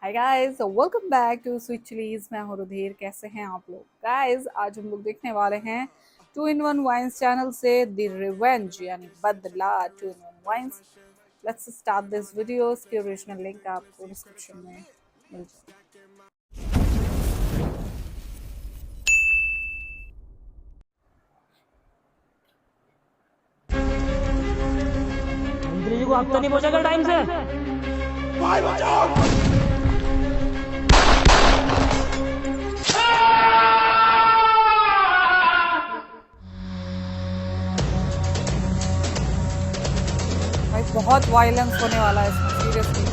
Hi guys, welcome back to sweet chillies. मैं हूं रुधिर। कैसे हैं आप लोग गाइस? आज हम लोग देखने वाले हैं 2 in 1 वाइन्स चैनल से द रिवेंज यानी बदला 2 in 1 wines. Let's start this video. इसकी ओरिजिनल लिंक आपको डिस्क्रिप्शन में मिल जाएगी। मंत्री जी को हफ्ता नहीं पहुंचा क्या टाइम से? भाई बचाओ! भाई बहुत वायलेंस होने वाला है इसमें, सीरियसली।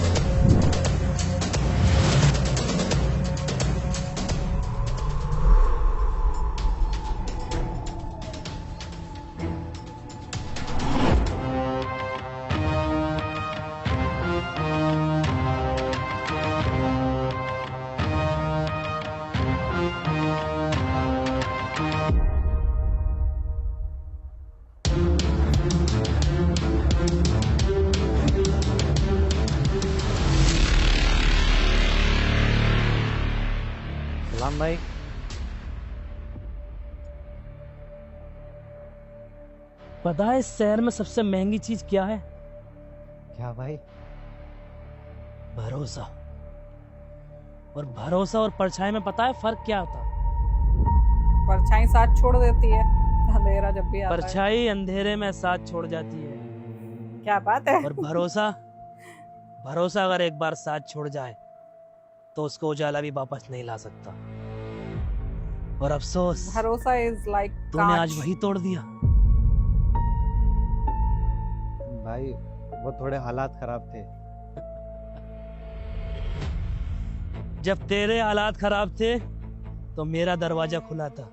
सलाम भाई। पता है इस शहर में सबसे महंगी चीज क्या है? क्या भाई? भरोसा। और भरोसा और परछाई में पता है फर्क क्या होता? परछाई साथ छोड़ देती है अंधेरा जब भी आता है। परछाई अंधेरे में साथ छोड़ जाती है, क्या बात है। और भरोसा भरोसा अगर एक बार साथ छोड़ जाए तो उसको उजाला भी वापस नहीं ला सकता। और अफसोस भरोसा इज लाइक तूने आज वही तोड़ दिया। भाई वो थोड़े हालात खराब थे। जब तेरे हालात खराब थे तो मेरा दरवाजा खुला था,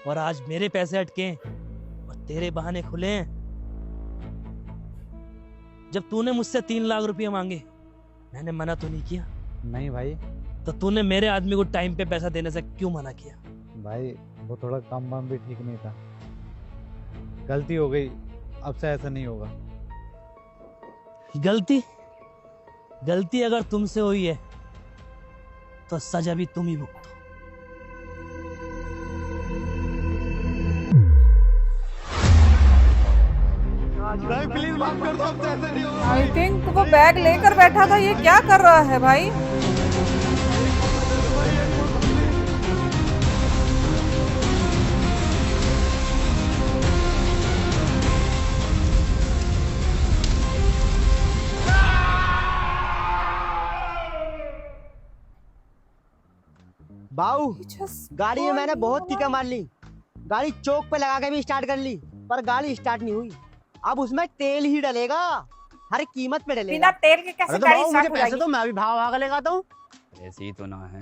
और आज मेरे पैसे अटके और तेरे बहाने खुले हैं। जब तूने मुझसे 3 लाख रुपए मांगे, मैंने मना तो नहीं किया। नहीं भाई। तो तूने मेरे आदमी को टाइम पे पैसा देने से क्यों मना किया? भाई वो थोड़ा काम वाम भी ठीक नहीं था, गलती हो गई। अब से ऐसा नहीं होगा। गलती अगर तुमसे हुई है तो सजा भी तुम ही भुगतो। भाई प्लीज माफ कर दो, अब से ऐसा नहीं होगा। आई थिंक वो बैग लेकर बैठा था। ये क्या कर रहा है भाई? बाऊ, Just गाड़ी में मैंने बहुत call कीका मार ली। गाड़ी चौक पे लगा के भी स्टार्ट कर ली, पर गाड़ी स्टार्ट नहीं हुई। अब उसमें तेल ही डलेगा, हर कीमत पे बिना डलेगा। तेल के कैसे अरे तो गाड़ी बाऊ, स्टार्ट मुझे हो पैसे जाएगी? तो मैं भी भाव भाग लगाता हूँ। ऐसी ही तो ना है।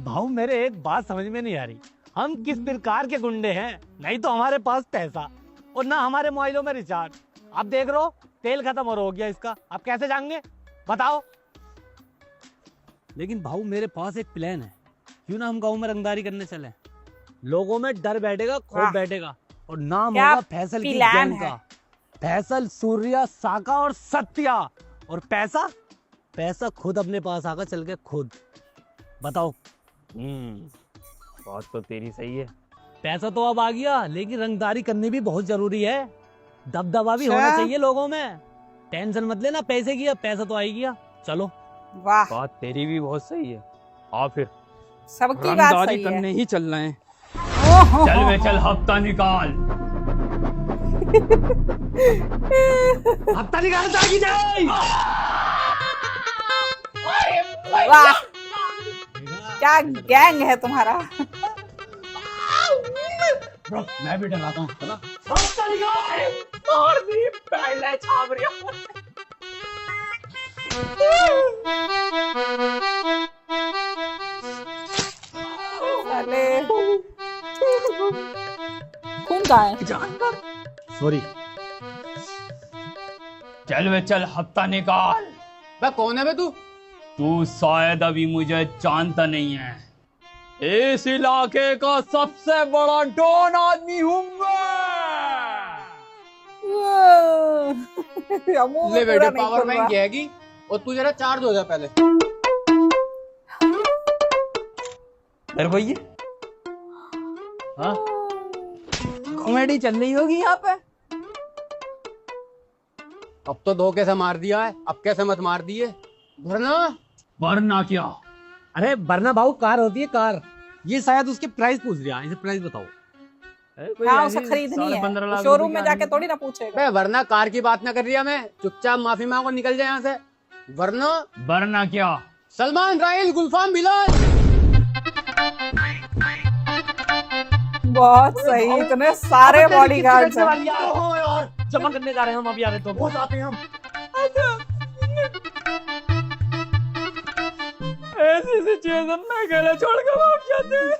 भाऊ मेरे एक बात समझ में नहीं आ रही, हम किस प्रकार के गुंडे हैं? नहीं तो हमारे पास पैसा और ना हमारे मोबाइलों में रिचार्ज। आप देख रहे हो तेल खत्म और हो गया इसका, आप कैसे जाएंगे बताओ? लेकिन भाऊ मेरे पास एक प्लान है, क्यों ना हम गांव में रंगदारी करने चले। लोगों में डर बैठेगा, वाह। खौफ बैठेगा, और नाम क्या होगा फैसल की प्लान गैंग है। का। फैसल, सूर्या, साका और सत्या। और पैसा पैसा खुद अपने पास आकर चल के खुद बताओ। बात तो तेरी सही है। पैसा तो अब आ गया, लेकिन रंगदारी करनी भी बहुत जरूरी है। दबदबा भी होना अच्छा। चाहिए लोगों में। टेंशन मत लेना पैसे की, अब पैसा तो आ ही गया। चलो। वाह, बात तेरी भी बहुत सही है। आ फिर सबकी बात रंगदारी सही है। करने ही चल रहे हैं। ओहो। चल वे चल, हफ्ता निकाल। हफ्ता निकाल जाएगी जाए। वाह, क्या गैंग है तुम्हारा। ब्रो, मैं भी डराता हूँ, चला। साले खून कहाँ है? सॉरी। चल वे चल, हफ्ता निकाल। बे कौन है बे तू? तू शायद अभी मुझे जानता नहीं है। इस इलाके का सबसे बड़ा डॉन आदमी हूँ मैं। मुंह में ले पूरा बेटे, नहीं पावर खुल बैंक रहा। है कि और तू जरा चार्ज हो जा पहले। अरे भैया, हाँ कॉमेडी चल रही होगी यहाँ पे। अब तो धोखे से मार दिया है, अब कैसे मत मार दिए। वरना क्या? अरे वरना भाऊ कार होती है कार। ये शायद उसके प्राइस पूछ रहा है, इसे प्राइस बताओ। हाँ उसे खरीदनी है, शोरूम में जाके थोड़ी ना पूछेगा। बे वरना कार की बात ना कर रिया मैं, चुपचाप माफी मांगो, निकल जाए यहाँ से। वरना क्या? सलमान, राइल, गुलफाम, बिलाल। बहुत सही, इतने सारे बॉडीगार्ड्स हैं। जमा करने जा रहे हैं हम अभी, आ रहे तो बहुत आते हैं हम। ऐसी सिचुएशन में अकेले छोड़ के भाग जाते हैं।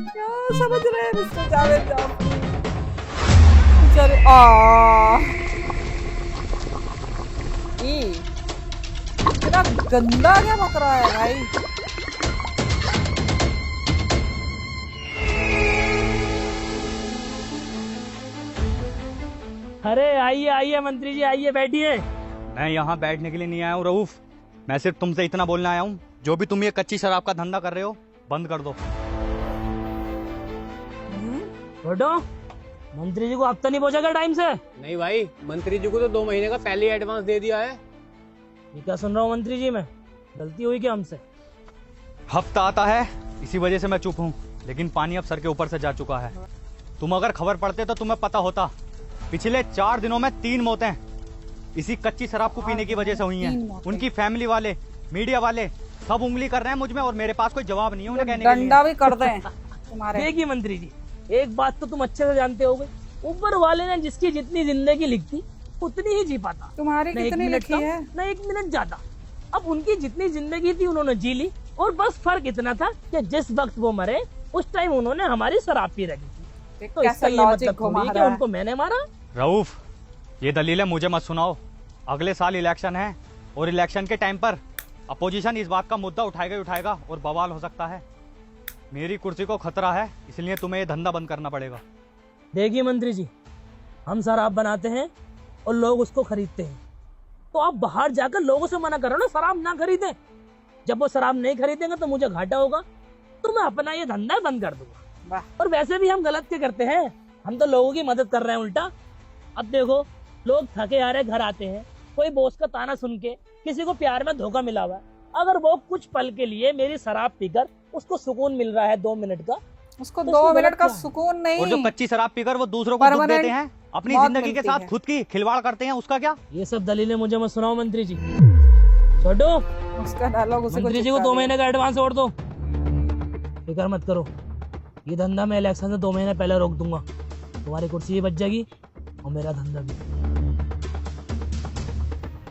क्या समझ रहे हैं मिस्टर जावेद जाफरी? बेचारे इतना गंदा क्या बक रहा है भाई। अरे आइए आइए मंत्री जी, आइए बैठिए। मैं यहाँ बैठने के लिए नहीं आया हूँ रऊफ, मैं सिर्फ तुमसे इतना बोलने आया हूँ, जो भी तुम ये कच्ची शराब का धंधा कर रहे हो बंद कर दो। छोटो, मंत्री जी को हफ्ता नहीं पहुंचेगा टाइम से? नहीं भाई, मंत्री जी को तो 2 महीने का पहले एडवांस दे दिया है। ये क्या सुन रहा हूँ मंत्री जी, मैं गलती हुई क्या हमसे? हफ्ता आता है इसी वजह से मैं चुप हूँ, लेकिन पानी अब सर के ऊपर से जा चुका है। तुम अगर खबर पढ़ते तो तुम्हें पता होता, पिछले 4 दिनों में 3 मौतें इसी कच्ची शराब को पीने की वजह से हुई हैं। उनकी फैमिली वाले, मीडिया वाले सब उंगली कर रहे हैं मुझ में, और मेरे पास कोई जवाब नहीं है उन्हें कहने के लिए। डंडा भी कर दें तुम्हारे। देखिए मंत्री जी, एक बात तो तुम अच्छे से जानते होगे, ऊपर वाले ने जिसकी जितनी जिंदगी लिखती उतनी ही जी पाता। तुम्हारी कितनी लिखी है? न 1 मिनट ज्यादा। अब उनकी जितनी जिंदगी थी उन्होंने जी ली, और बस फर्क इतना था कि जिस वक्त वो मरे उस टाइम उन्होंने हमारी शराब पी रखी थी। तो इसका ये मतलब थोड़ी है कि उनको मैंने मारा। रऊफ, ये दलीलें मुझे मत सुनाओ। अगले साल इलेक्शन है, और इलेक्शन के टाइम पर अपोजिशन इस बात का मुद्दा उठाएगा ही उठाएगा, और बवाल हो सकता है। मेरी कुर्सी को खतरा है, इसलिए तुम्हें ये धंधा बंद करना पड़ेगा। देखिए मंत्री जी, हम शराब बनाते हैं और लोग उसको खरीदते हैं, तो आप बाहर जाकर लोगों से मना करो ना शराब ना खरीदें। जब वो शराब नहीं खरीदेंगे तो मुझे घाटा होगा, तो मैं अपना ये धंधा बंद कर दूंगा। और वैसे भी हम गलत क्या करते हैं, हम तो लोगों की मदद कर रहे हैं उल्टा। अब देखो, लोग थके आ रहे घर आते हैं, कोई बॉस का ताना सुन के किसी को प्यार में धोखा मिला हुआ है, अगर वो कुछ पल के लिए मेरी शराब पीकर उसको सुकून मिल रहा है 2 मिनट का, उसको 2 मिनट का सुकून नहीं, और जो कच्ची शराब पीकर वो दूसरों को दुख देते हैं, अपनी जिंदगी के साथ खुद की खिलवाड़ करते हैं, उसका क्या? ये सब दलीलें मुझे मत सुनाओ मंत्री जी। छोटो, उसका डायलॉग उसे मंत्री जी को 2 महीने का एडवांस और दो। फिक्र मत करो, ये धंधा मैं इलेक्शन से 2 महीने पहले रोक दूंगा। तुम्हारी कुर्सी भी बच जाएगी और मेरा धंधा भी।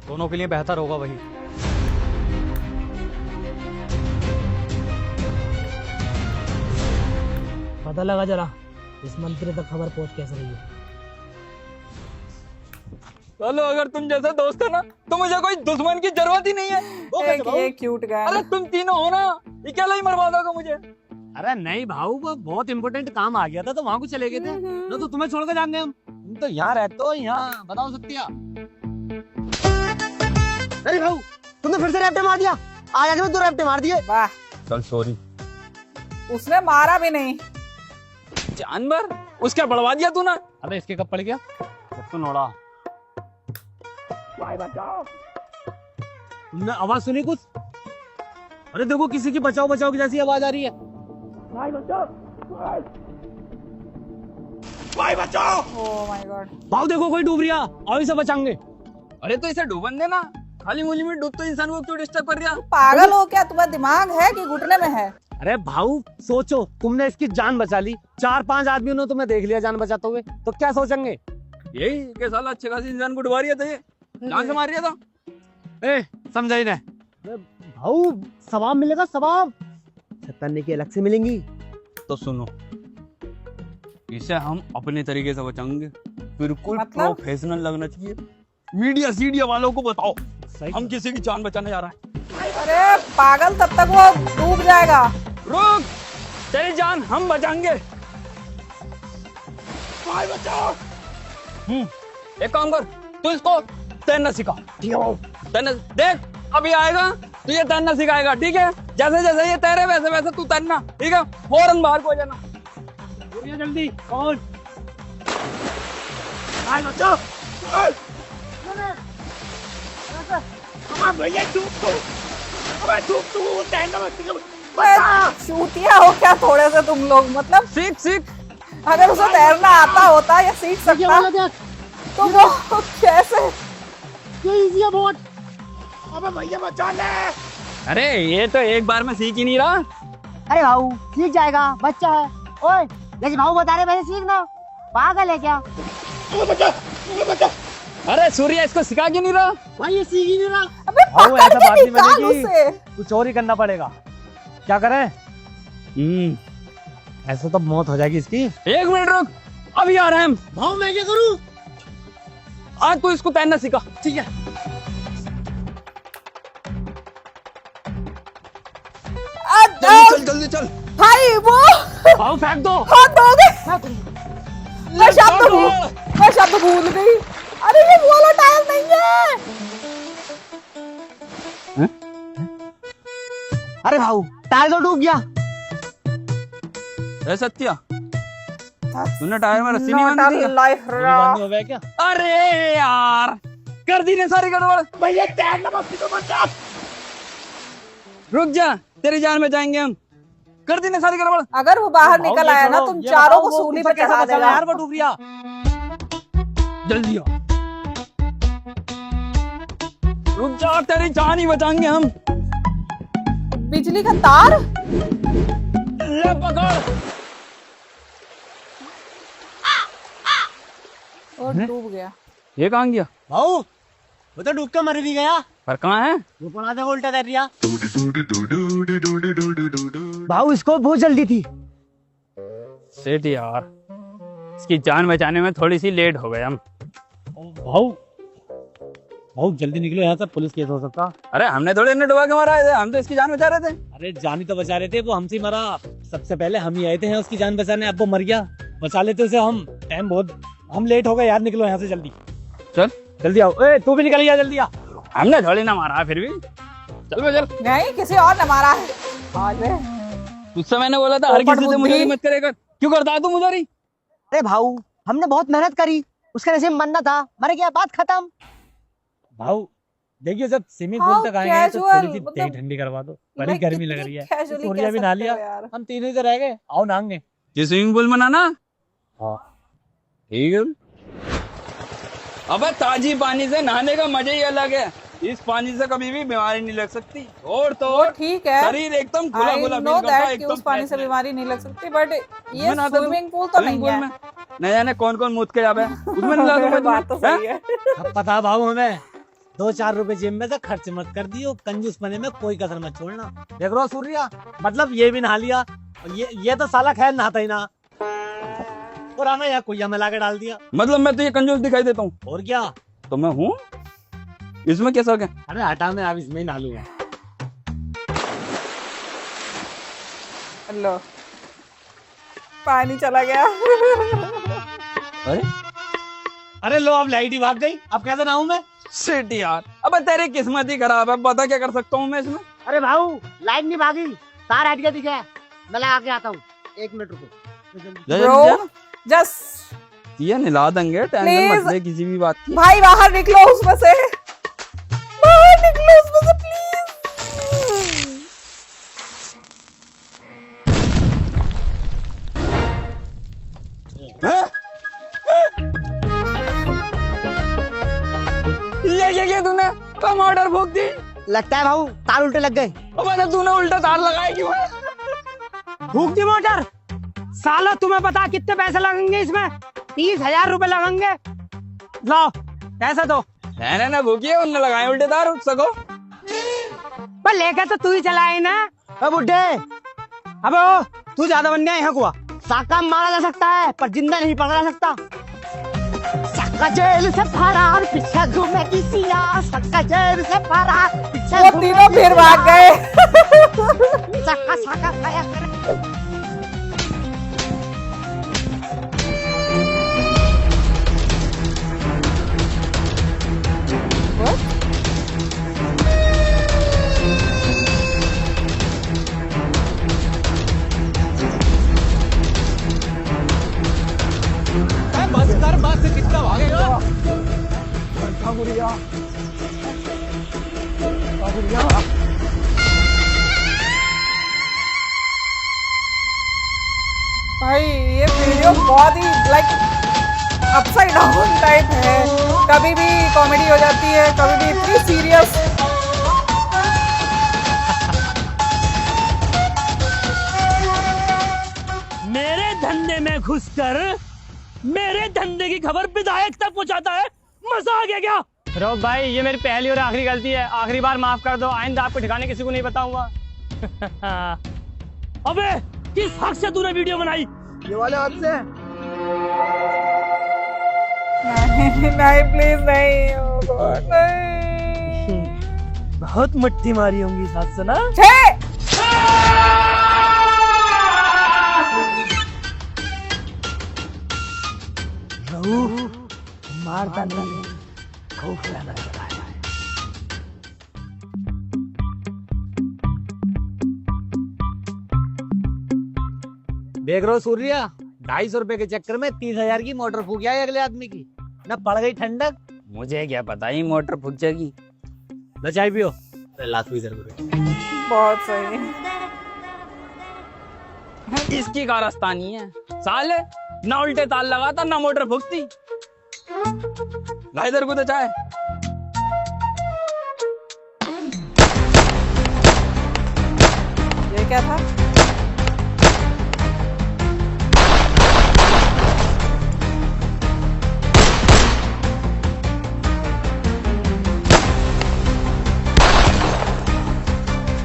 दोनों के लिए बेहतर होगा वही। पता लगा जरा इस मंत्री तक खबर पहुंच कैसे रही है। चलो, अगर तुम जैसे दोस्त है ना तो मुझे कोई दुश्मन की जरूरत ही नहीं है। ये क्यूट गाय। अरे तुम तीनों हो ना, अकेला ही मरवा दोगे मुझे। अरे नहीं भाऊ, वो बहुत इंपॉर्टेंट काम आ गया था तो वहाँ को चले गए थे, न तो तुम्हें छोड़कर जाएंगे हम। तुम तो यहाँ रहते हो, यहाँ बताओ सत्या। अरे भाऊ, तुमने फिर से रैप्टे मार दिया। आज में 2 रैप्टे मार दिए। वाह, चल सॉरी। उसने मारा भी नहीं। जानवर, उसका बढ़वा दिया तू ना। अबे इसके कब पड़ गया? तो नोड़ा, तुमने आवाज सुनी कुछ? अरे देखो, किसी की बचाओ बचाओ की जैसी आवाज आ रही है। भाई बचाओ, भाई बचाओ। Oh my God. भाऊ देखो, कोई डूब रहा, आओ इसे बचाएंगे। अरे तो इसे डूबन देना, खाली मूली में डूब तो इंसान को क्यों डिस्टर्ब कर रहा? पागल हो क्या? तुम्हारा दिमाग है कि घुटने में है? अरे भाऊ सोचो, तुमने इसकी जान बचा ली, 4-5 आदमियों ने तुम्हें देख लिया जान बचाते हुए, तो क्या सोचेंगे? यही के साला अच्छे खासी इंसान को डुबा रहा था, ये जान से मार रहा था। ए समझा ही नहीं। भाऊ सवाब मिलेगा, सवाब 57 की अलग से मिलेंगी। तो सुनो, इसे हम अपने तरीके से बचाएंगे, बिल्कुल मतलब? प्रोफेशनल लगना चाहिए। मीडिया सीडिया वालों को बताओ हम किसी की जान बचाने जा रहा है। अरे पागल, तब तक वो डूब जाएगा। रुक, तेरी जान हम बचाएंगे। भाई बचाओ। एक काम कर, तू इसको तैरना सिखा। ठीक है भाऊ। तैरना देख, अभी आएगा तो ये तैरना सिखाएगा, ठीक है? जैसे जैसे ये तैरे वैसे वैसे तू तैरना, ठीक है? फौरन बाहर को जाना। जल्दी कौन चूतिया हो क्या थोड़े से तुम लोग? मतलब सीख सीख। अगर उसे तैरना आता होता या सीख सकता तो वो कैसे? अरे ये तो एक बार में सीख ही नहीं रहा। अरे भाऊ सीख जाएगा, बच्चा है। ओए जैसे भाऊ बता रहे वैसे सीखना, पागल है क्या? अरे सूर्य इसको सिखा क्यों नहीं रहा? भाई ये सीख ही नहीं रहा। अबे भाऊ, पकड़ ऐसा के बात नहीं निकाल बनेगी। उसे। कुछ और ही करना पड़ेगा। क्या करें? ऐसा तो मौत हो जाएगी इसकी। एक मिनट रुक, अभी आ रहे हैं हम। भाऊ मैं क्या करूं? आज तू इसको तैरना सिखा। ठीक है। चल जल्दी चल। भाई वो भाऊ फेंक दो। हाथ धो दे। मैं शब्द भूल गई। अरे ये वो वाला टायर नहीं है। अरे भाऊ टायर तो डूब गया। ए सत्या, तूने टायर में रस्सी नहीं Not बांधी a थी? life बंद हो गया क्या? अरे यार, कर दी ने सारी गड़बड़। भैया टायर नमस्ते तो बचा। रुक जा, तेरी जान में जाएंगे हम। कर दी ने सारी गड़बड़। अगर वो बाहर भाऊ, निकल ये आया ना छोड़ो, तुम ये चारों बताओ को वो सूली ऊपर पे कैसे चढ़ा बचा देगा। यार, वो डूब गया। जल्दी आ। रुक जा, तेरी जान ही बचाएंगे हम। बिजली का तार ले पकड़। और डूब गया। ये कहाँ गया? भाऊ वो तो डूब के मर भी गया। पर कहाँ है? वो पड़ा था उल्टा तैर रिया। भाऊ इसको बहुत जल्दी थी। सेठ यार, इसकी जान बचाने में थोड़ी सी लेट हो गए हम। भाऊ भाऊ जल्दी निकलो यहाँ से, पुलिस केस हो सकता। अरे हमने थोड़े इन्हें डुबा के मारा है, हम तो इसकी जान बचा रहे थे। अरे जान ही तो बचा रहे थे, वो हमसे ही मरा। सबसे पहले हम ही आए थे उसकी जान बचाने, अब वो मर गया। बचा लेते उसे हम। टाइम बहुत, हम लेट हो गए यार, निकलो यहाँ से जल्दी। चल जल्दी आओ। ए तू भी निकल गया, जल्दी आ। हमने थोड़ी ना मारा, फिर भी चल बे चल। नहीं किसी और ने मारा है। आज वे तुझसे मैंने बोला था हर पोपट किसी से बुद्धि। मुझे मत करेगा। क्यों करता है तू मुझे? अरे भाऊ हमने बहुत मेहनत करी, उसका नसीब मरना था, मर गया, बात खत्म। भाऊ देखिए, जब स्विमिंग How पूल तक आएंगे तो casual, थोड़ी सी मतलब दही ठंडी करवा दो, बड़ी मैं गर्मी लग कितनी रही है। casually सूर्या कह भी नहा सकते लिया, हो यार। हम तीनों ही तो रह गए। आओ नहाएंगे। ये स्विमिंग पूल में नहाना? हाँ ठीक है। अबे ताजी पानी से नहाने का मजा ही अलग है। इस पानी से कभी भी बीमारी नहीं लग सकती। और तो वो और ठीक है। शरीर एकदम खुला आई खुला नो फील करता है, दैट कि एकदम उस पानी से fresh। बीमारी नहीं लग सकती, बट ये उसमें नहाता तू? स्विमिंग पूल तो स्विमिंग नहीं पूल है। में न जाने कौन कौन मुद के जावे उसमें नहीं लगा बात तो सही है। अब पता भाऊ हमें 2-4 रुपए जेब में से खर्च मत कर दियो, कंजूस बने में कोई कसर मत छोड़ना। देख रहा सूर्या, मतलब ये भी नहा लिया, और ये तो साला खैर नहाता ही ना, और हमें यहाँ कुइया में लाके डाल दिया। मतलब मैं तो ये कंजूस दिखाई देता हूँ? और क्या? तो मैं हूँ इसमें क्या शक है? अरे हटा, मैं अब इसमें ही नहा लूंगा। लो पानी चला गया। अरे अरे लो, अब लाइट ही भाग गई, अब कैसे नहाऊं मैं? शिट यार, अबे तेरी किस्मत ही खराब है। बता क्या कर सकता हूँ मैं इसमें? अरे भाऊ लाइट नहीं भागी, तार हट गया दिखा, मैं लगा के आता हूँ, 1 मिनट रुको। ब्रो जस्ट ये निला देंगे, टेंशन Please। मत ले किसी भी बात की। भाई बाहर निकलो उसमें से, बाहर निकलो उसमें से प्लीज। ये तूने कम ऑर्डर भोग दी? लगता है भाऊ तार उल्टे लग गए। अबे तो तूने उल्टा तार लगाया क्यों है? भूख दी मोटर। साला तुम्हें पता कितने पैसे लगेंगे इसमें? 30,000 रुपए लगेंगे। लाओ पैसा दो। मैंने ना भूखी उनने लगाए उल्टे तार, उठ सको। पर लेकर तो तू ही चलाए ना। बुड्ढे अबे ओ, तू ज्यादा बन गया यहाँ कुआ। साका मारा जा सकता है पर जिंदा नहीं पकड़ा सकता। सक्का जेल से फरार, पीछे घूमे किसी यार, सक्का जेल से फरार, पीछे वो तीनों फिर भाग गए। सक्का सक्का खाया करे। भाई ये वीडियो बहुत ही लाइक अपसाइड डाउन टाइप है, कभी भी कॉमेडी हो जाती है, कभी भी इतनी सीरियस। मेरे धंधे में घुसकर मेरे धंधे की खबर विधायक तक पहुंचाता है, मजा आ गया क्या? रोक भाई, ये मेरी पहली और आखिरी गलती है, आखिरी बार माफ कर दो, आइंदा आपको ठिकाने किसी को नहीं बताऊंगा। अबे किस हक से तूने वीडियो बनाई? ये वाले हाथ से नहीं प्लीज नहीं, oh God, नहीं। बहुत मट्टी मारी होंगी इस हाथ से ना। मारता नहीं, खूब लगा है। देख रहे हो सूर्या, 250 रुपए के चक्कर में 30,000 की मोटर फूक गया अगले आदमी की, ना पड़ गई ठंडक। मुझे क्या पता ही मोटर फूक जाएगी। लो चाय पियो। लात हुई सर बहुत सही। इसकी कारस्तानी है साले, ना उल्टे ताल लगाता ना मोटर फूकती। ला इधर को तो चाय। ये क्या था?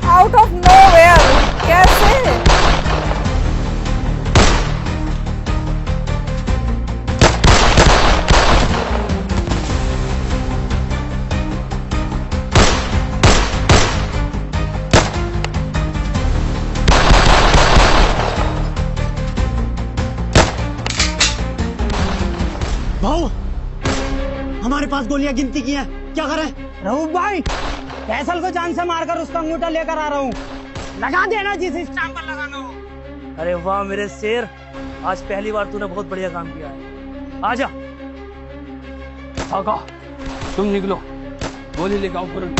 आउट ऑफ नोवेयर कैसे? भाऊ, हमारे पास गोलियां गिनती की हैं, क्या करें? रऊफ भाई, फैसल को जान से मारकर उसका अंगूठा लेकर आ रहा हूँ, लगा देना जिस स्टाम्प पर लगाना हो। अरे वाह मेरे शेर, आज पहली बार तूने बहुत बढ़िया काम किया है। आजा। आका, तुम निकलो, गोली लेकर आओ तुरंत।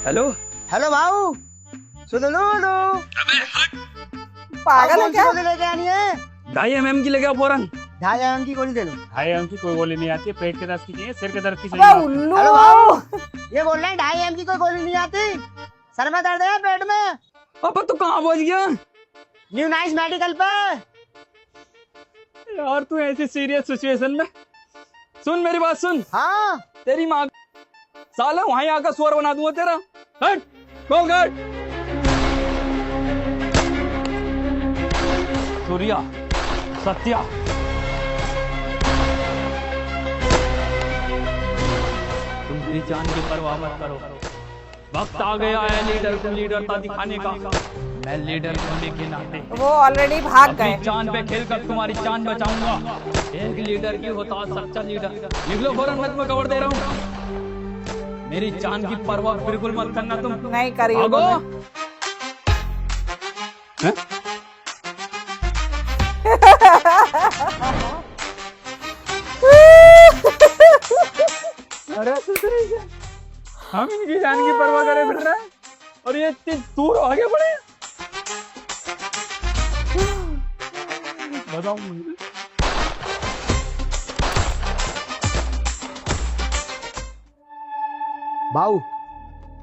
हेलो हेलो भाऊ, सुनो लो। पागल है क्या? गोली लेके आनी है? 2.5 mm की लेके आओ फौरन। 2.5 mm की गोली दे लो। 2.5 mm की कोई गोली नहीं आती, पेट के दर्द की चाहिए, सिर के दर्द की अबे चाहिए। उल्लू। हेलो भाऊ, ये बोल रहे हैं 2.5 mm की कोई गोली नहीं आती, सर में दर्द है पेट में। अब तू कहाँ पहुंच गया? न्यू नाइस मेडिकल पे। यार तू ऐसी सीरियस सिचुएशन में, सुन मेरी बात सुन। हाँ, तेरी माँ साला वहीं आकर सुअर बना दूंगा तेरा। हट, खोल हट। सूर्या, सत्या, तुम मेरी जान की परवाह मत करो। वक्त आ गया है लीडर को लीडरता दिखाने का। मैं लीडर होने के नाते वो ऑलरेडी भाग गए। अपनी जान पे खेलकर तुम्हारी जान बचाऊंगा। एक लीडर की होता सच्चा लीडर। निकलो फौरन, मैं तुम्हें कवर दे रहा हूँ। मेरी जान की परवाह बिल्कुल मत करना तुम। नहीं करी भागो। हैं? अरे हम इनकी जान की परवाह करे फिर रहे हैं और ये इतनी दूर आगे बढ़े। बताओ मुझे। भाऊ,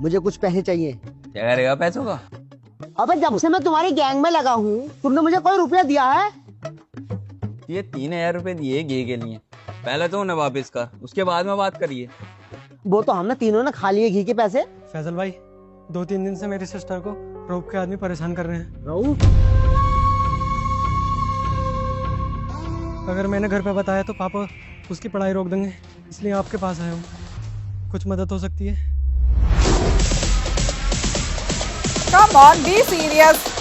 मुझे कुछ पैसे चाहिए। क्या करेगा पैसों का? अबे जब से मैं तुम्हारी गैंग में लगा हूँ, तुमने मुझे कोई रुपया दिया है? ये 3,000 रुपए दिए घी के लिए। पहले तो उन्हें वापस कर, उसके बाद में बात करिए। वो तो हमने तीनों ने खा लिए घी के पैसे। फैजल भाई, 2-3 दिन से मेरी सिस्टर को रऊफ के आदमी परेशान कर रहे हैं। रऊफ? अगर मैंने घर पे बताया तो पापा उसकी पढ़ाई रोक देंगे, इसलिए आपके पास आया हूँ। कुछ मदद हो सकती है? Come on, be serious.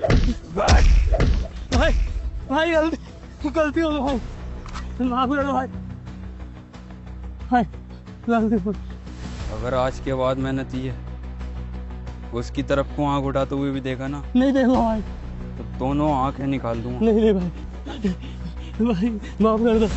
भाई भाई गलती हो गई भाई, माफ कर दो भाई, भाई गलती हो गई। अगर आज के बाद मैंने ती उसकी तरफ को आंख उठाते हुए भी देखा ना, नहीं देखो भाई, तो दोनों आंखें निकाल दूंगा। नहीं नहीं भाई, भाई माफ कर दो।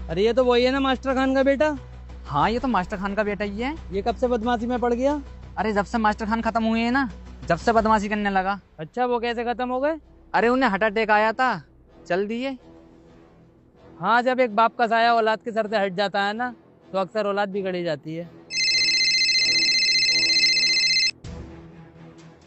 अरे ये तो वही है ना मास्टर खान का बेटा। हाँ ये तो मास्टर खान का बेटा ही है। ये कब से बदमाशी में पड़ गया? अरे जब से मास्टर खान खत्म हुए हैं ना, जब से बदमाशी करने लगा। अच्छा वो कैसे खत्म हो गए? अरे उन्हें हार्ट अटैक आया था, चल दिए। हाँ जब एक बाप का साया औलाद के सर से हट जाता है ना, तो अक्सर औलाद बिगड़ी जाती है।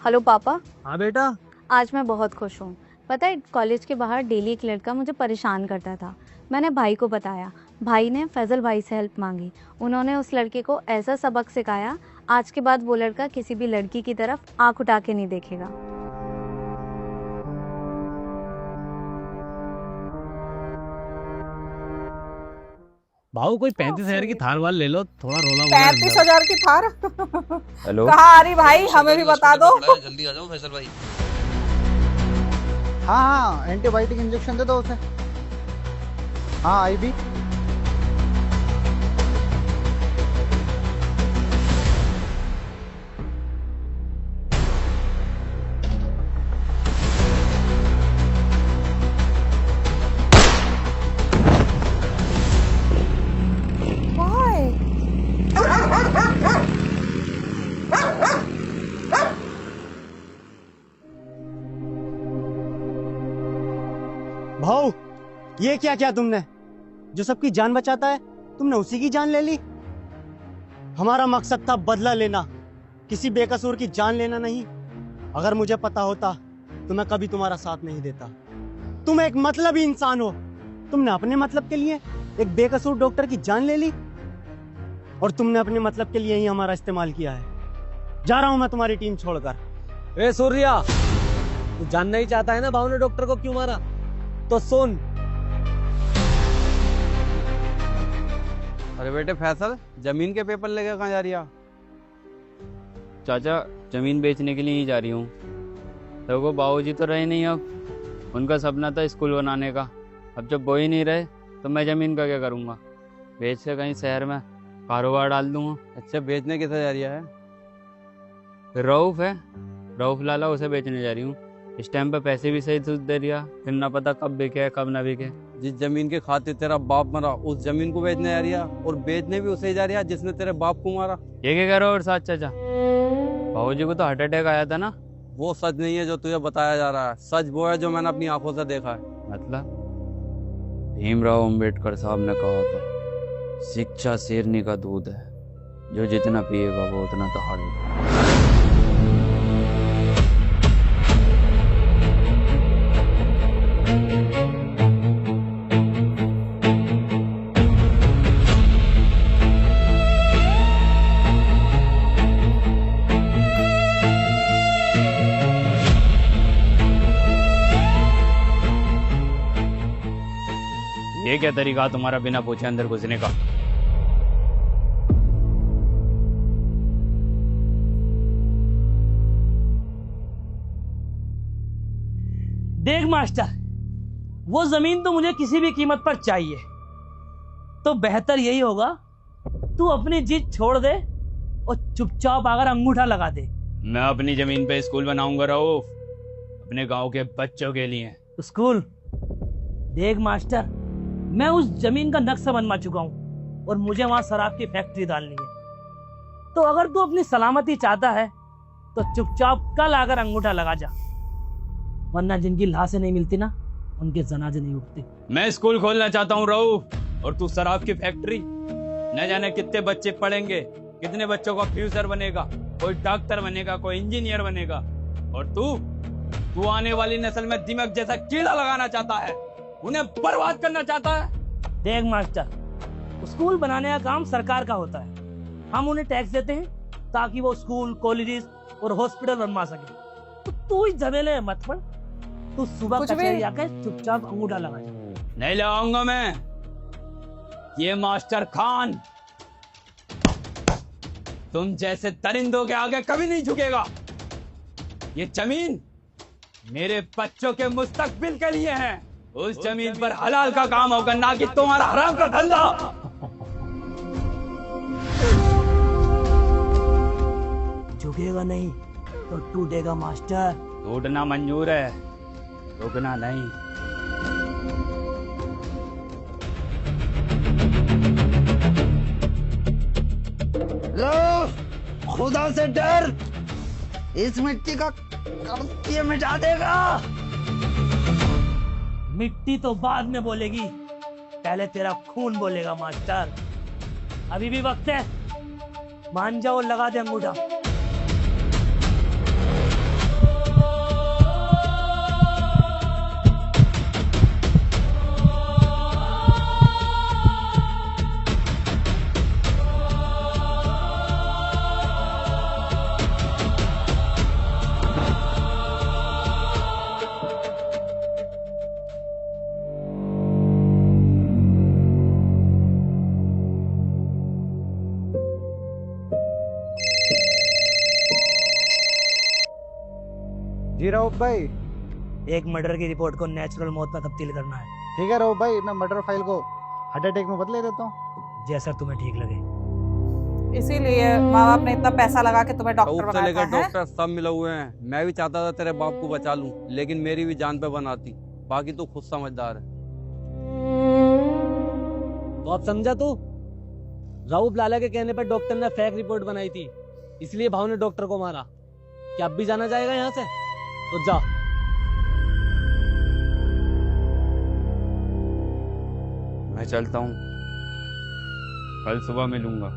हेलो पापा। हाँ बेटा। आज मैं बहुत खुश हूँ। पता है कॉलेज के बाहर डेली एक लड़का मुझे परेशान करता था। मैंने भाई को बताया, भाई ने फैजल भाई से हेल्प मांगी। उन्होंने उस लड़के को ऐसा सबक सिखाया, आज के बाद वो लड़का किसी भी लड़की की तरफ आंख उठा के नहीं देखेगा। भाऊ कोई 35,000 की थार वाल ले लो, थोड़ा रोला 35,000 की थार? हेलो, कहाँ आ रही भाई, हमें भी बता दो। जल्दी आ जाओ फैसल भाई। हाँ एंटीबायोटिक इंजेक्शन दे दो उसे। हाँ आई भी। भाऊ ये क्या किया तुमने? जो सबकी जान बचाता है तुमने उसी की जान ले ली। हमारा मकसद था बदला लेना, किसी बेकसूर की जान लेना नहीं। अगर मुझे पता होता तो मैं कभी तुम्हारा साथ नहीं देता। तुम एक मतलबी इंसान हो। तुमने अपने मतलब के लिए एक बेकसूर डॉक्टर की जान ले ली और तुमने अपने मतलब के लिए ही हमारा इस्तेमाल किया है। जा रहा हूं मैं तुम्हारी टीम छोड़कर। ए सूर्या, तू जानना ही चाहता है ना भाऊ ने डॉक्टर को क्यों मारा? तो सुन। अरे बेटे फैसल, जमीन के पेपर लेके कहाँ जा रही है? चाचा जमीन बेचने के लिए ही जा रही हूँ। देखो बाबूजी तो रहे नहीं, अब उनका सपना था स्कूल बनाने का। अब जब वो ही नहीं रहे तो मैं जमीन का क्या करूँगा? बेच के कहीं शहर में कारोबार डाल दूँगा। अच्छा बेचने किसे जा रही है? रऊफ है, रऊफ लाला, उसे बेचने जा रही हूँ। इस टाइम पे पैसे भी सही दे दिया, फिर ना पता कब बिके कब ना बिके। जिस जमीन के खातिर तेरा बाप मरा उस जमीन को बेचने जा रही है, और बेचने भी उसे जा रही है जिसने तेरे बाप को मारा। ये क्या कह रहे हो? और साथ चाचा, बाबूजी को तो हार्ट अटैक आया था ना। वो सच नहीं है जो तुझे बताया जा रहा है, सच वो है जो मैंने अपनी आंखों से देखा है। मतलब भीमराव अंबेडकर साहब ने कहा था, शिक्षा शेरनी का दूध है, जो जितना पिएगा वो उतना दहाड़ेगा। ये क्या तरीका तुम्हारा बिना पूछे अंदर घुसने का? देख मास्टर, वो जमीन तो मुझे किसी भी कीमत पर चाहिए, तो बेहतर यही होगा तू अपनी जिद छोड़ दे और चुपचाप आकर अंगूठा लगा दे। मैं अपनी जमीन पे स्कूल बनाऊंगा रऊफ, अपने गांव के बच्चों के लिए। स्कूल? देख मास्टर, मैं उस जमीन का नक्शा बनवा चुका हूं और मुझे वहां शराब की फैक्ट्री डालनी है। तो अगर तू अपनी सलामती चाहता है तो चुपचाप कल आकर अंगूठा लगा जा, वरना जिनकी लाशें नहीं मिलती ना, उनके जनाजे नहीं उठते। मैं स्कूल खोलना चाहता हूँ रऊफ, और तू शराब की फैक्ट्री। न जाने कितने बच्चे पढ़ेंगे, कितने बच्चों का फ्यूचर बनेगा, कोई डॉक्टर बनेगा, कोई इंजीनियर बनेगा, और तू आने वाली नस्ल में दिमाग जैसा कीड़ा लगाना चाहता है, उन्हें बर्बाद करना चाहता है। देख मास्टर, स्कूल बनाने का काम सरकार का होता है, हम उन्हें टैक्स देते हैं ताकि वो स्कूल, कॉलेजेस और हॉस्पिटल बनवा सके। तो तू इस झमेले में मत पड़, तू सुबह कचहरी आकर चुपचाप अंगूठा लगा जा। नहीं लगाऊंगा मैं। ये मास्टर खान तुम जैसे दरिंदों के आगे कभी नहीं झुकेगा। ये जमीन मेरे बच्चों के मुस्तकबिल के लिए है। उस जमीन पर हलाल का काम होगा, ना कि तुम्हारा हराम का धंधा। झुकेगा नहीं तो टूटेगा मास्टर। टूटना मंजूर है, रुकना नहीं। लो, खुदा से डर, इस मिट्टी का कर्ज ये मिटा देगा। मिट्टी तो बाद में बोलेगी, पहले तेरा खून बोलेगा मास्टर। अभी भी वक्त है, मान जाओ, लगा दे अंगूठा। जी रऊफ भाई, एक मर्डर की रिपोर्ट को नेचुरल मौत में तब्दील करना है। ठीक है रऊफ भाई, मैं मर्डर फाइल को हार्ट अटैक में बदले देता हूँ। जैसा तुम्हें ठीक लगे। इसीलिए माँ बाप ने इतना पैसा लगा के तुम्हें डॉक्टर से बनाया लेकर है। डॉक्टर सब मिले हुए हैं। मैं भी चाहता था तेरे बाप को बचा लूं, लेकिन मेरी भी जान पे बनाती। बाकी तू खुद समझदार है। तो अब समझा तू? राउफ लाला के कहने पर डॉक्टर ने फेक रिपोर्ट बनाई थी, इसलिए भाव ने डॉक्टर को मारा। क्या अब भी जाना जाएगा यहाँ से? तो जा। मैं चलता हूँ, कल सुबह मिलूंगा।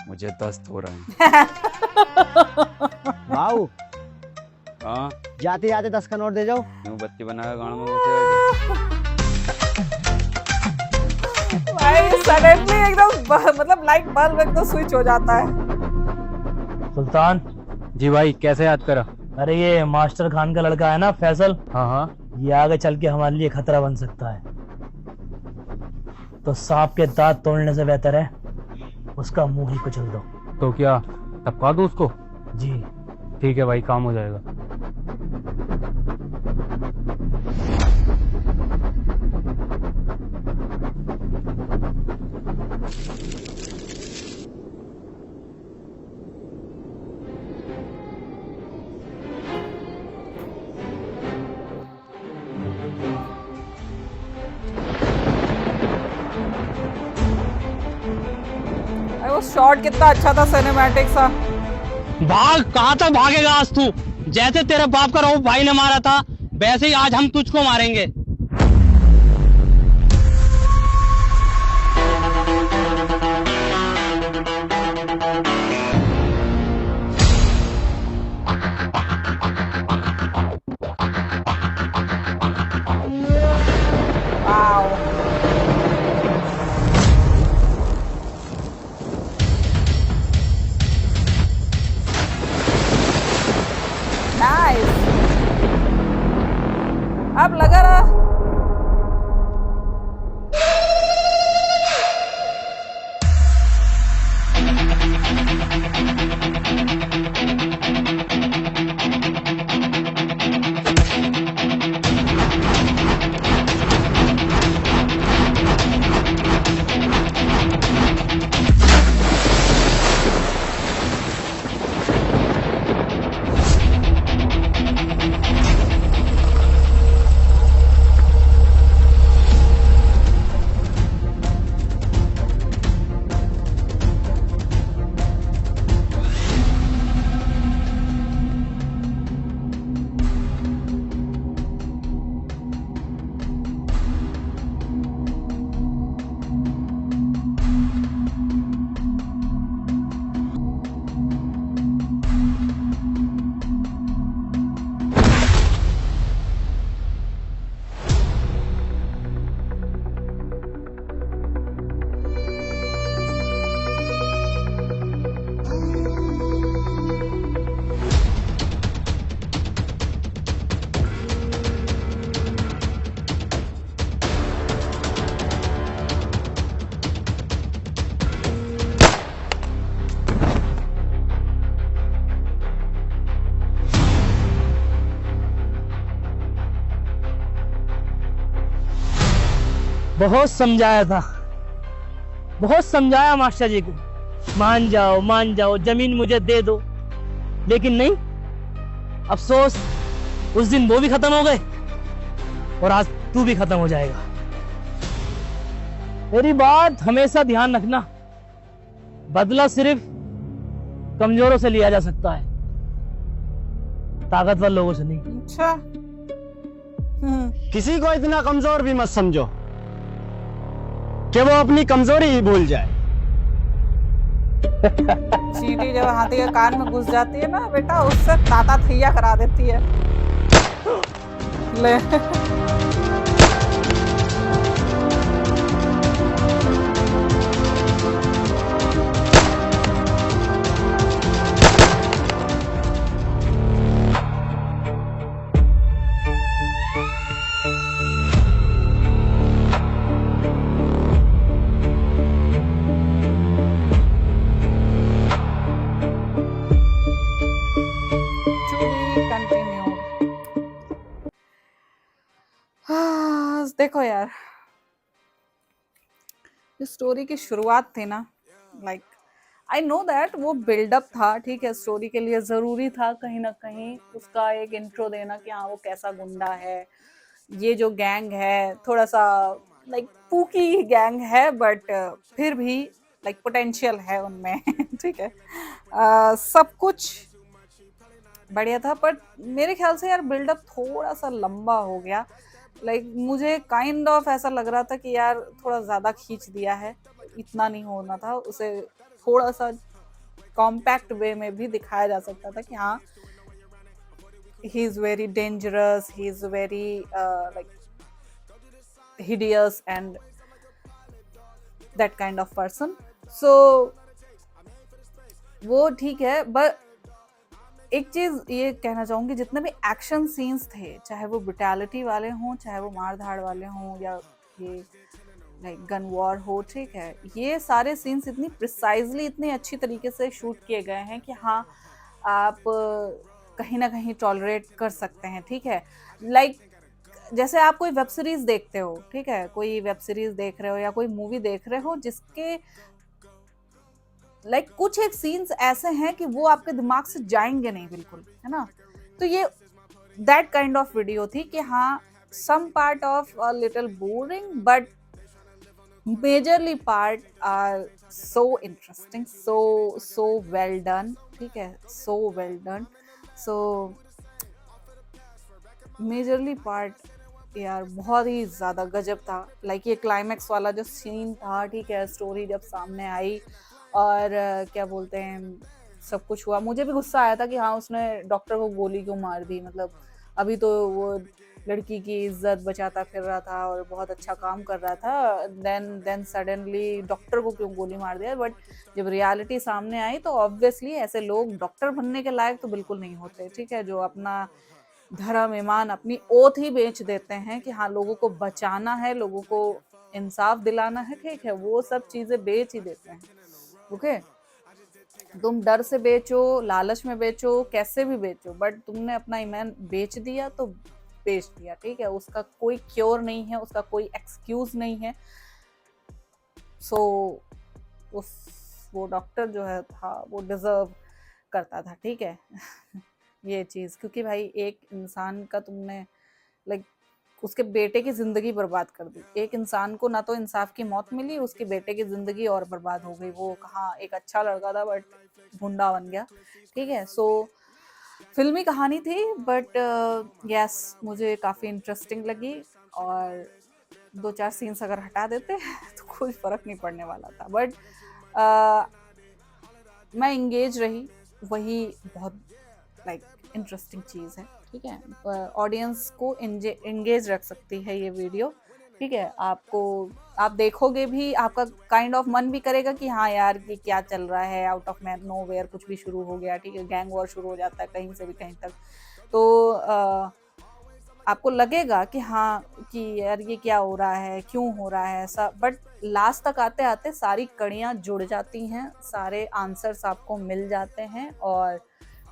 मुझे दस्त हो रहा है। वाओ, हाँ, जाते जाते 10 का नोट दे जाओ। क्यों बत्ती बनाया गाड़ में मुझे? भाई सडनली एकदम मतलब लाइट बल्ब एकदम स्विच हो जाता है। सुल्तान जी भाई, कैसे याद करा? अरे ये मास्टर खान का लड़का है ना फैसल, हाँ हाँ, ये आगे चल के हमारे लिए खतरा बन सकता है। तो सांप के दांत तोड़ने से बेहतर है उसका मुंह ही कुचल दो। तो क्या टपका दूं उसको? जी ठीक है भाई, काम हो जाएगा। वो शॉट कितना अच्छा था, सिनेमैटिक सा। भाग, कहाँ तक भागेगा आज तू? जैसे तेरे बाप का रऊफ भाई ने मारा था, वैसे ही आज हम तुझको मारेंगे। अब लगा रहा बहुत समझाया था, बहुत समझाया मास्टर जी को, मान जाओ जमीन मुझे दे दो, लेकिन नहीं। अफसोस उस दिन वो भी खत्म हो गए और आज तू भी खत्म हो जाएगा। मेरी बात हमेशा ध्यान रखना, बदला सिर्फ कमजोरों से लिया जा सकता है, ताकतवर लोगों से नहीं। अच्छा। किसी को इतना कमजोर भी मत समझो कि वो अपनी कमजोरी ही भूल जाए। चींटी जब हाथी के कान में घुस जाती है ना बेटा, उससे ताता थैया करा देती है। ले देखो यार, जो स्टोरी की शुरुआत थी ना, लाइक आई नो दैट वो बिल्डअप था, ठीक है, स्टोरी के लिए जरूरी था कहीं ना कहीं उसका एक इंट्रो देना कि हाँ वो कैसा गुंडा है, ये जो गैंग है थोड़ा सा लाइक पूकी गैंग है, बट फिर भी लाइक पोटेंशियल है उनमें। ठीक है, सब कुछ बढ़िया था, पर मेरे ख्याल से यार बिल्डअप थोड़ा सा लंबा हो गया। लाइक मुझे काइंड ऑफ ऐसा लग रहा था कि यार थोड़ा ज़्यादा खींच दिया है, इतना नहीं होना था, उसे थोड़ा सा कॉम्पैक्ट वे में भी दिखाया जा सकता था कि हाँ he is very dangerous, he is very like hideous and that kind of person. So वो ठीक है, बट एक चीज ये कहना चाहूंगी, जितने भी एक्शन सीन्स थे, चाहे वो ब्रुटैलिटी वाले हों, चाहे वो मार धाड़ वाले हों, या ये लाइक गन वॉर हो, ठीक है, ये सारे सीन्स इतनी प्रिसाइजली, इतनी अच्छी तरीके से शूट किए गए हैं कि हाँ आप कहीं ना कहीं टॉलरेट कर सकते हैं। ठीक है, लाइक जैसे आप कोई वेब सीरीज देखते हो, ठीक है, कोई वेब सीरीज देख रहे हो या कोई मूवी देख रहे हो जिसके लाइक कुछ एक सीन्स ऐसे हैं कि वो आपके दिमाग से जाएंगे नहीं बिल्कुल, है ना। तो ये दैट काइंड ऑफ वीडियो थी कि हाँ some part of a little boring but majorly part are so interesting, so well done, ठीक है, so well done. So majorly part यार बहुत ही ज़्यादा गजब था। लाइक ये क्लाइमैक्स वाला जो सीन था, ठीक है, स्टोरी जब सामने आई और क्या बोलते हैं सब कुछ हुआ, मुझे भी गुस्सा आया था कि हाँ उसने डॉक्टर को गोली क्यों मार दी। मतलब अभी तो वो लड़की की इज्जत बचाता फिर रहा था और बहुत अच्छा काम कर रहा था, देन सडनली डॉक्टर को क्यों गोली मार दिया। बट जब रियलिटी सामने आई तो ऑब्वियसली ऐसे लोग डॉक्टर बनने के लायक तो बिल्कुल नहीं होते, ठीक है, जो अपना धर्म ईमान अपनी ओथ ही बेच देते हैं कि हाँ लोगों को बचाना है, लोगों को इंसाफ दिलाना है, ठीक है, वो सब चीजें बेच ही देते हैं। ओके, तुम डर से बेचो, लालच में बेचो, कैसे भी बेचो, बट तुमने अपना ईमान बेच दिया तो बेच दिया, ठीक है, उसका कोई क्योर नहीं है, उसका कोई एक्सक्यूज नहीं है। सो वो डॉक्टर जो है था वो डिजर्व करता था, ठीक है। ये चीज़, क्योंकि भाई एक इंसान का तुमने लाइक उसके बेटे की ज़िंदगी बर्बाद कर दी। एक इंसान को ना तो इंसाफ की मौत मिली, उसके बेटे की ज़िंदगी और बर्बाद हो गई। वो कहाँ एक अच्छा लड़का था बट गुंडा बन गया, ठीक है। सो फिल्मी कहानी थी बट यस मुझे काफ़ी इंटरेस्टिंग लगी, और 2-4 सीन्स अगर हटा देते तो कोई फ़र्क नहीं पड़ने वाला था। बट मैं इंगेज रही, वही बहुत लाइक इंटरेस्टिंग चीज़ है, ठीक है। ऑडियंस को इंगेज रख सकती है ये वीडियो, ठीक है। आप देखोगे भी, आपका काइंड ऑफ मन भी करेगा कि हाँ यार ये क्या चल रहा है, आउट ऑफ नो वेयर कुछ भी शुरू हो गया, ठीक है, गैंग वॉर शुरू हो जाता है कहीं से भी कहीं तक, तो आपको लगेगा कि हाँ कि यार ये क्या हो रहा है, क्यों हो रहा है ऐसा। बट लास्ट तक आते आते सारी कड़ियाँ जुड़ जाती हैं, सारे आंसर्स आपको मिल जाते हैं, और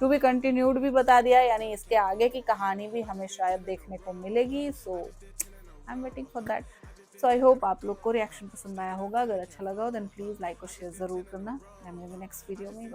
टू बी कंटिन्यूड भी बता दिया, यानी इसके आगे की कहानी भी हमें शायद देखने को मिलेगी। So I am waiting for that. So I hope आप लोग को रिएक्शन पसंद आया होगा। अगर अच्छा लगा हो देन प्लीज़ लाइक और शेयर ज़रूर करना। मैं मिलूंगी नेक्स्ट वीडियो में।